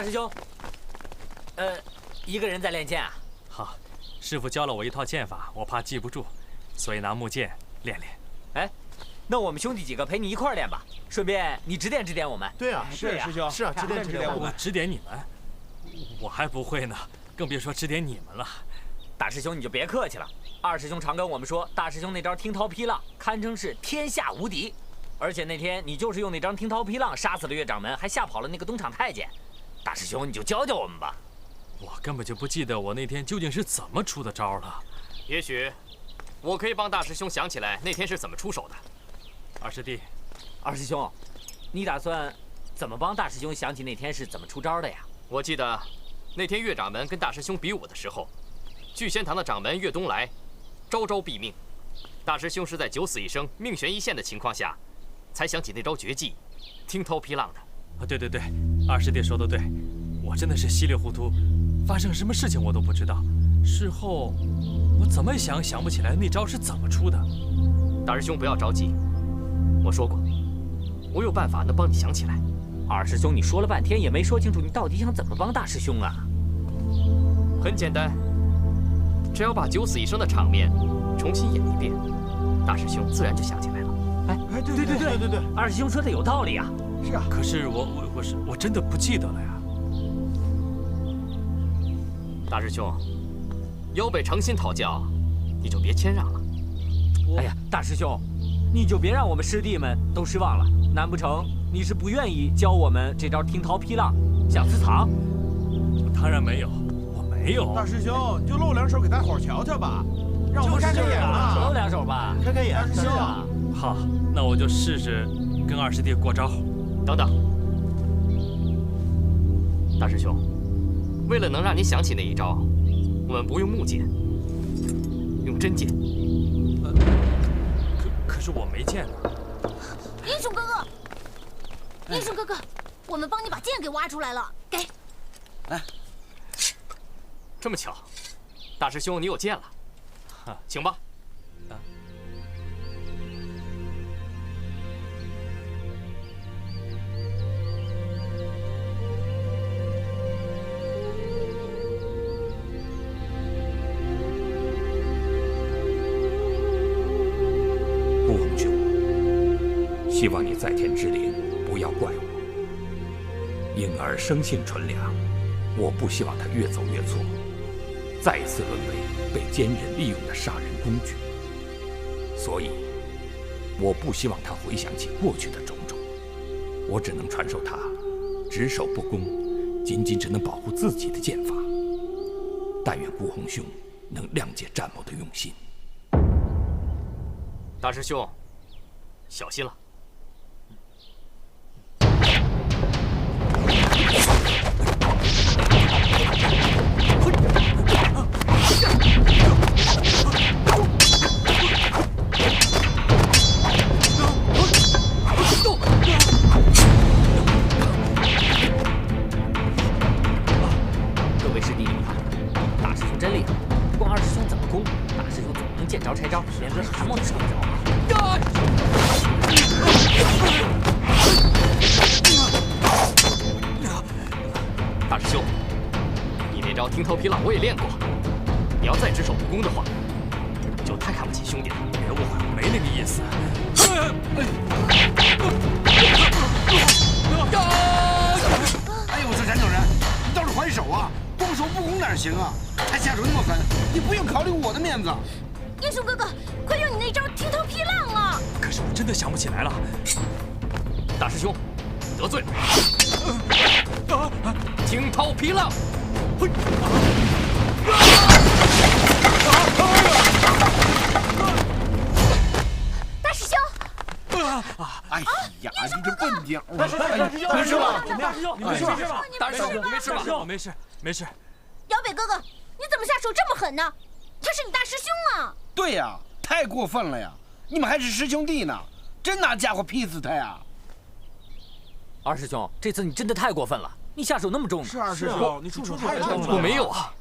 大师兄，一个人在练剑啊？好，师傅教了我一套剑法，我怕记不住，所以拿木剑练练。哎，那我们兄弟几个陪你一块儿练吧，顺便你指点指点我们。对啊，是呀，师兄，是啊，指点我我们。指点你们，我还不会呢，更别说指点你们了。大师兄你就别客气了，二师兄常跟我们说，大师兄那招听涛劈浪堪称是天下无敌，而且那天你就是用那张听涛劈浪杀死了岳掌门，还吓跑了那个东厂太监。大师兄你就教教我们吧。我根本就不记得我那天究竟是怎么出的招了。也许我可以帮大师兄想起来那天是怎么出手的。二师弟，二师兄，你打算怎么帮大师兄想起那天是怎么出招的呀？我记得那天岳掌门跟大师兄比武的时候，聚仙堂的掌门岳东来招招毙命，大师兄是在九死一生、命悬一线的情况下，才想起那招绝技听涛劈浪的。啊，对对对，二师弟说的对，我真的是稀里糊涂，发生什么事情我都不知道。事后我怎么想不起来那招是怎么出的。大师兄不要着急，我说过，我有办法能帮你想起来。二师兄，你说了半天也没说清楚，你到底想怎么帮大师兄啊？很简单，只要把九死一生的场面重新演一遍，大师兄自然就想起来了。哎，对，二师兄说的有道理啊。是啊，可是我真的不记得了呀。大师兄，腰背诚心讨教，你就别谦让了。哎呀，大师兄，你就别让我们师弟们都失望了。难不成你是不愿意教我们这招听涛劈浪，想私藏？当然没有，我没有。大师兄，你就露两手给大伙瞧瞧吧，让我们开开眼嘛，露两手吧，开开眼。大师兄，好，那我就试试跟二师弟过招。等等，大师兄，为了能让你想起那一招，我们不用木剑，用真剑。可是我没剑啊。英雄哥哥，英雄哥哥，我们帮你把剑给挖出来了，给。来，这么巧，大师兄你有剑了，请吧。顾宏兄，希望你在天之灵不要怪我。婴儿生性纯良，我不希望他越走越错，再一次沦为被奸人利用的杀人工具。所以，我不希望他回想起过去的种种。我只能传授他只守不攻，仅仅只能保护自己的剑法。但愿顾宏兄能谅解战谋的用心。大师兄，小心了。各位师弟，你看，大师兄真厉害，不管二师兄怎么攻，大师兄总能见招拆招，连根汗毛都扯不着啊！大师兄，你那招听涛劈浪我也练过，你要再只守不攻的话，就太看不起兄弟了。别误会，我没那个意思。哎呦，这山种人，你倒是还手啊！光守不攻哪行啊？还下手那么狠，你不用考虑我的面子。英雄哥哥，快用你那招听涛劈浪啊！可是我真的想不起来了。大师兄，得罪了。听涛劈浪。大师兄，哎呀，你这笨鸟！大师兄，没事吧？怎么样？你没事吧？大师兄，你没事吧？我没事，没事。姚北哥哥，你怎么下手这么狠呢？他是你大师兄啊！对呀，太过分了呀！你们还是师兄弟呢，真拿家伙劈死他呀！二师兄，这次你真的太过分了，你下手那么重。是二师兄，你出手太重了。我没有啊。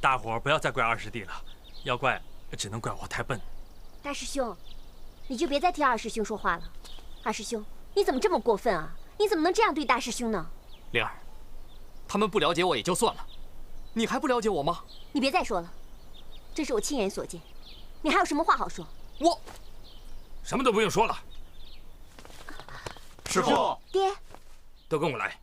大伙儿不要再怪二师弟了，要怪只能怪我太笨。大师兄，你就别再替二师兄说话了。二师兄，你怎么这么过分啊？你怎么能这样对大师兄呢？灵儿，他们不了解我也就算了，你还不了解我吗？你别再说了，这是我亲眼所见，你还有什么话好说？我什么都不用说了。师傅，爹，都跟我来。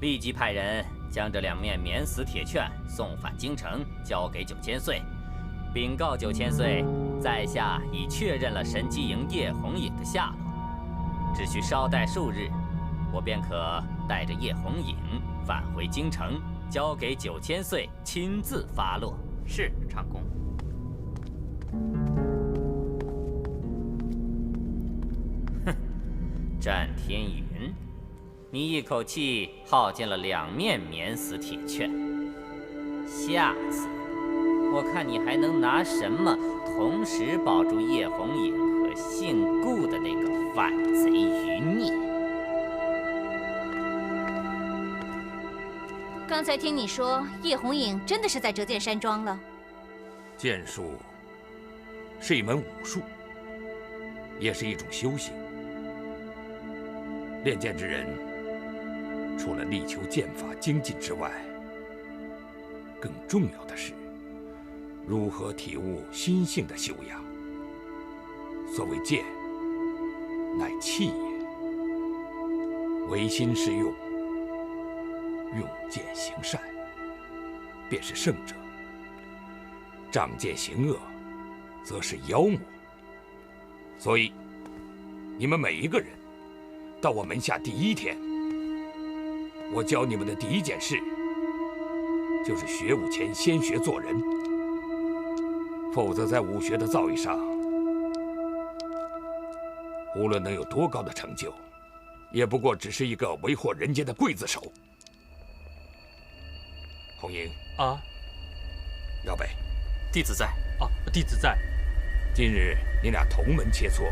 立即派人将这2面免死铁券送返京城，交给9000岁，禀告9000岁，在下已确认了神机营叶红影的下落，只需稍待数日，我便可带着叶红影返回京城，交给9000岁亲自发落。是长公。战天云，你一口气耗尽了2面免死铁券，下次我看你还能拿什么同时保住叶红影和姓顾的那个反贼余孽？刚才听你说叶红影真的是在折剑山庄了？剑术是一门武术，也是一种修行。练剑之人，除了力求剑法精进之外，更重要的是如何体悟心性的修养。所谓剑，乃气也，唯心是用，用剑行善，便是圣者；仗剑行恶，则是妖魔。所以，你们每一个人到我门下第1天，我教你们的第1件事，就是学武前先学做人。否则，在武学的造诣上，无论能有多高的成就，也不过只是一个为祸人间的刽子手。红英啊，姚北，弟子在。啊，弟子在。今日你俩同门切磋，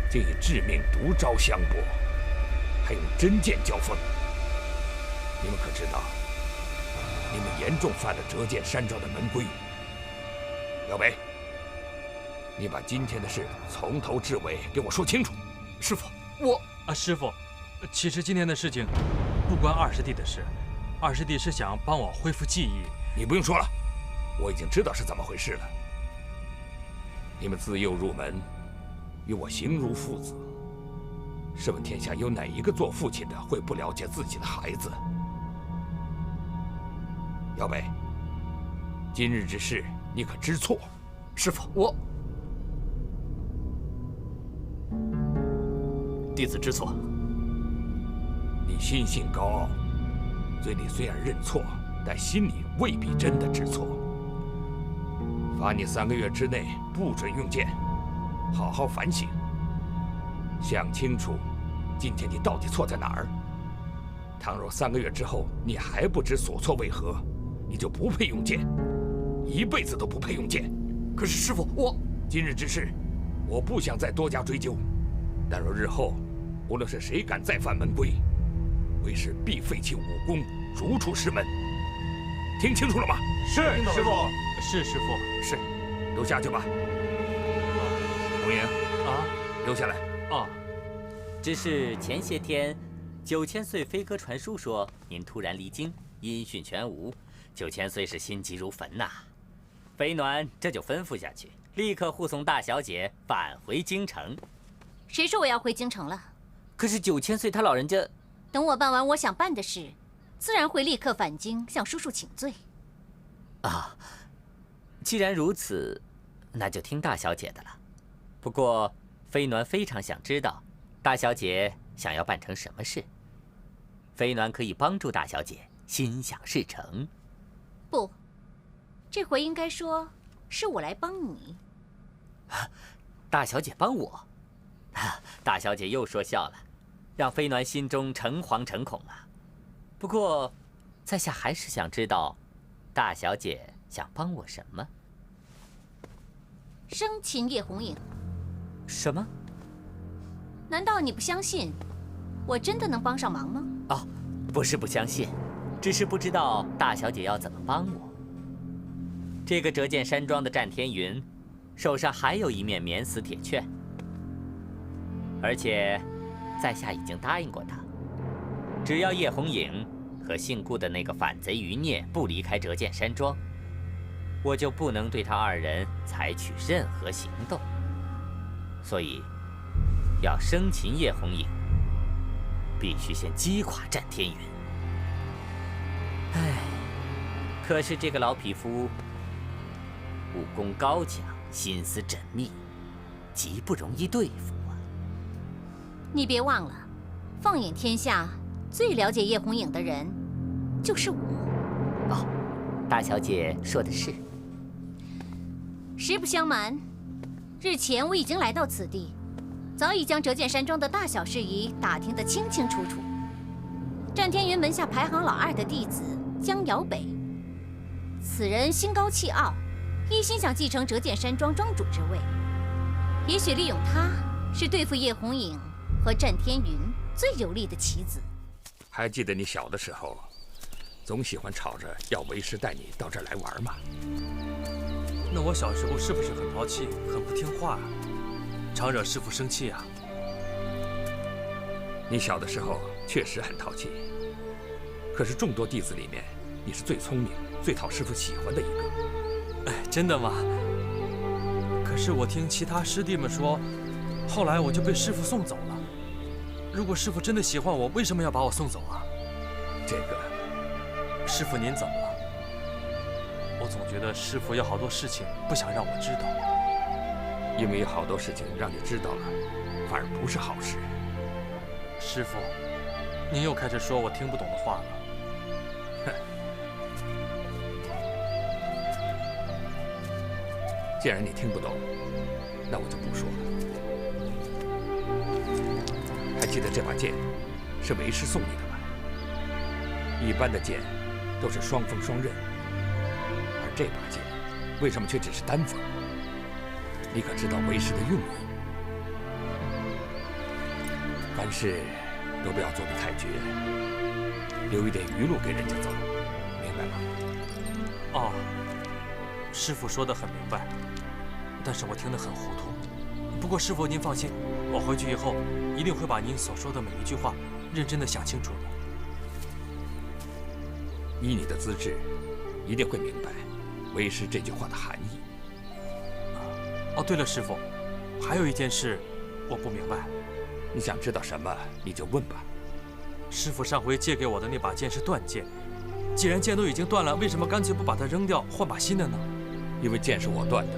竟以致命毒招相搏，还用真剑交锋。你们可知道，你们严重犯了折剑山庄的门规。姚北，你把今天的事从头至尾给我说清楚。师傅，我师傅，其实今天的事情不关二师弟的事，二师弟是想帮我恢复记忆。你不用说了，我已经知道是怎么回事了。你们自幼入门，与我形如父子。试问天下有哪一个做父亲的会不了解自己的孩子？姚北，今日之事你可知错？师傅，我弟子知错。你心性高傲，嘴里虽然认错，但心里未必真的知错。罚你3个月之内不准用剑，好好反省，想清楚今天你到底错在哪儿。倘若3个月之后你还不知所措为何，你就不配用剑，一辈子都不配用剑。可是师傅，我今日之事，我不想再多加追究。但若日后无论是谁敢再犯门规，为师必废其武功，逐出师门。听清楚了吗？是师傅。是师傅。是，都下去吧。红英啊，留下来。啊，只是前些天，9000岁飞鸽传书说您突然离京，音讯全无，9000岁是心急如焚呐。飞鸾这就吩咐下去，立刻护送大小姐返回京城。谁说我要回京城了？可是9000岁他老人家，等我办完我想办的事，自然会立刻返京向叔叔请罪。啊，既然如此，那就听大小姐的了。不过，飞鸾非常想知道，大小姐想要办成什么事。飞鸾可以帮助大小姐心想事成。不，这回应该说是我来帮你。大小姐帮我？大小姐又说笑了，让飞鸾心中诚惶诚恐啊。不过，在下还是想知道，大小姐想帮我什么？生擒叶红影。什么？难道你不相信我真的能帮上忙吗？哦，不是不相信，只是不知道大小姐要怎么帮我。这个折剑山庄的战天云，手上还有一面免死铁券。而且，在下已经答应过他，只要叶红影和姓顾的那个反贼余孽不离开折剑山庄，我就不能对他二人采取任何行动。所以，要生擒叶红影，必须先击垮战天云。唉，可是这个老匹夫武功高强，心思缜密，极不容易对付啊。你别忘了，放眼天下，最了解叶红影的人，就是我。哦，大小姐说的是。实不相瞒，日前我已经来到此地，早已将折剑山庄的大小事宜打听得清清楚楚。战天云门下排行老2的弟子江瑶北，此人心高气傲，一心想继承折剑山庄庄主之位。也许利用他，是对付叶红影和战天云最有力的棋子。还记得你小的时候，总喜欢吵着要为师带你到这儿来玩吗？那我小时候是不是很淘气，很不听话，常惹师傅生气啊？你小的时候确实很淘气，可是众多弟子里面，你是最聪明、最讨师傅喜欢的一个。哎，真的吗？可是我听其他师弟们说，后来我就被师傅送走了。如果师傅真的喜欢我，为什么要把我送走啊？这个，师傅您怎么了？我总觉得师傅有好多事情不想让我知道。因为有好多事情让你知道了，反而不是好事。师傅，您又开始说我听不懂的话了。哼，既然你听不懂，那我就不说了。还记得这把剑是为师送你的吧？一般的剑都是双锋双刃，而这把剑为什么却只是单锋？你可知道为师的用意？凡事都不要做得太绝，留一点余路给人家走，明白吗？哦，师傅说得很明白，但是我听得很糊涂。不过师傅您放心，我回去以后一定会把您所说的每一句话认真地想清楚的。以你的资质，一定会明白为师这句话的含义。哦，对了，师傅，还有一件事我不明白。你想知道什么，你就问吧。师傅上回借给我的那把剑是断剑，既然剑都已经断了，为什么干脆不把它扔掉，换把新的呢？因为剑是我断的，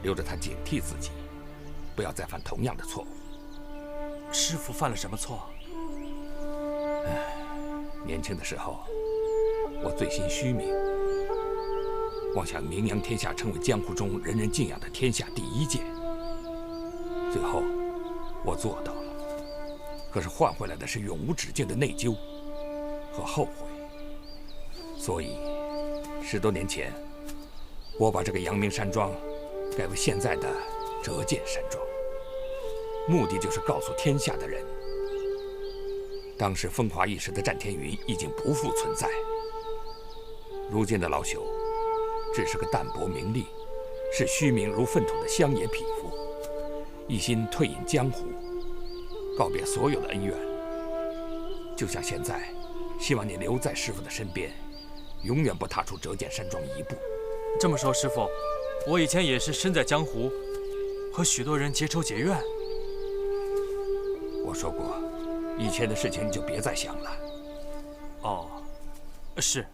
留着它警惕自己，不要再犯同样的错误。师傅犯了什么错？年轻的时候，我醉心虚名，妄想名扬天下，成为江湖中人人敬仰的天下第一剑。最后，我做到了，可是换回来的是永无止境的内疚和后悔。所以，10多年前，我把这个阳明山庄改为现在的折剑山庄，目的就是告诉天下的人，当时风华一时的战天云已经不复存在。如今的老朽，只是个淡泊名利、视虚名如粪土的乡野匹夫，一心退隐江湖，告别所有的恩怨。就像现在，希望你留在师傅的身边，永远不踏出折剑山庄一步。这么说，师傅，我以前也是身在江湖，和许多人结仇结怨。我说过，以前的事情你就别再想了。哦，是。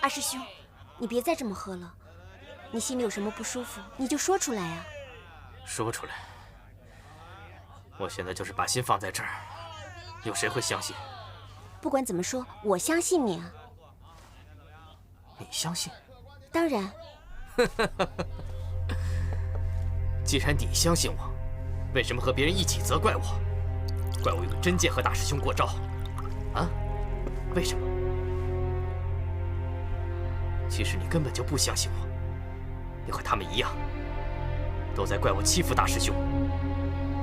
二师兄，你别再这么喝了。你心里有什么不舒服，你就说出来啊。说出来，我现在就是把心放在这儿，有谁会相信？不管怎么说，我相信你啊。你相信？当然。既然你相信我，为什么和别人一起责怪我？怪我用真剑和大师兄过招？啊？为什么？其实你根本就不相信我，你和他们一样，都在怪我欺负大师兄。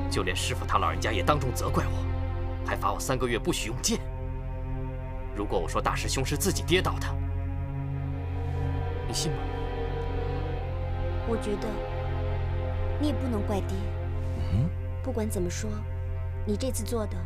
就连师傅他老人家也当众责怪我，还罚我3个月不许用剑。如果我说大师兄是自己跌倒的，你信吗？我觉得你也不能怪爹。不管怎么说，你这次做的